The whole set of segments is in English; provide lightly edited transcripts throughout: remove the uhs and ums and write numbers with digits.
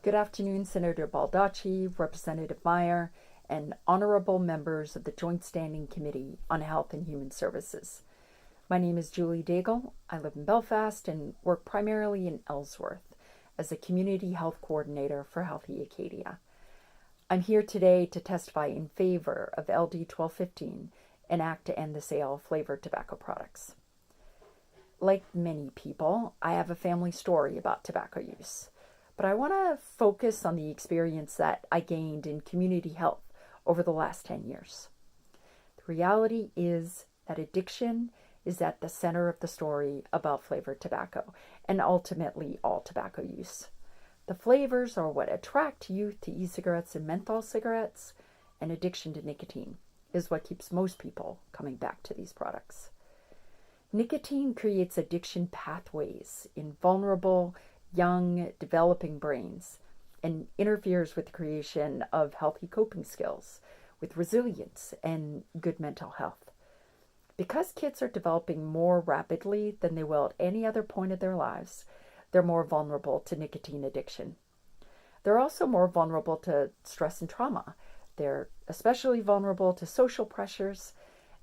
Good afternoon, Senator Baldacci, Representative Meyer, and honorable members of the Joint Standing Committee on Health and Human Services. My name is Julie Daigle. I live in Belfast and work primarily in Ellsworth as a Community Health Coordinator for Healthy Acadia. I'm here today to testify in favor of LD 1215, an act to end the sale of flavored tobacco products. Like many people, I have a family story about tobacco use. But I want to focus on the experience that I gained in community health over the last 10 years. The reality is that addiction is at the center of the story about flavored tobacco and ultimately all tobacco use. The flavors are what attract youth to e-cigarettes and menthol cigarettes, and addiction to nicotine is what keeps most people coming back to these products. Nicotine creates addiction pathways in vulnerable, young, developing brains and interferes with the creation of healthy coping skills, with resilience and good mental health. Because kids are developing more rapidly than they will at any other point of their lives, they're more vulnerable to nicotine addiction. They're also more vulnerable to stress and trauma. They're especially vulnerable to social pressures,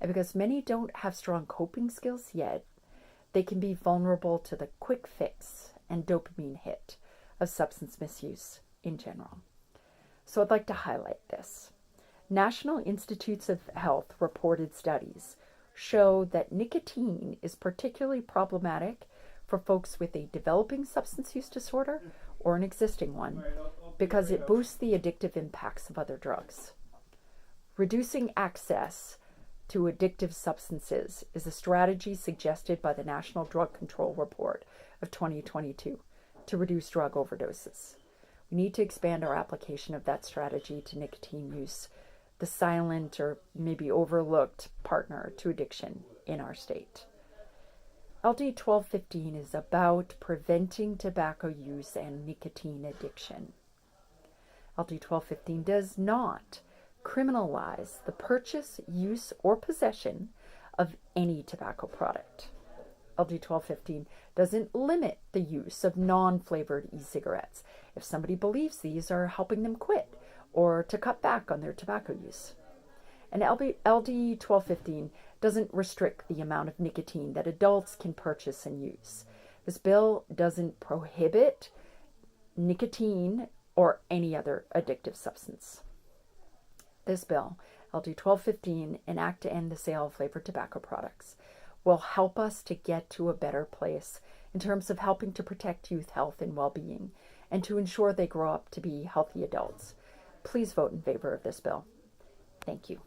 and because many don't have strong coping skills yet, they can be vulnerable to the quick fix and dopamine hit of substance misuse in general. So I'd like to highlight this. National Institutes of Health reported studies show that nicotine is particularly problematic for folks with a developing substance use disorder or an existing one because it boosts the addictive impacts of other drugs. Reducing access to addictive substances is a strategy suggested by the National Drug Control Report of 2022 to reduce drug overdoses. We need to expand our application of that strategy to nicotine use, the silent or maybe overlooked partner to addiction in our state. LD 1215 is about preventing tobacco use and nicotine addiction. LD 1215 does not criminalize the purchase, use, or possession of any tobacco product. LD 1215 doesn't limit the use of non-flavored e-cigarettes if somebody believes these are helping them quit or to cut back on their tobacco use. And LD 1215 doesn't restrict the amount of nicotine that adults can purchase and use. This bill doesn't prohibit nicotine or any other addictive substance. This bill, LD 1215, an act to end the sale of flavored tobacco products, will help us to get to a better place in terms of helping to protect youth health and well-being and to ensure they grow up to be healthy adults. Please vote in favor of this bill. Thank you.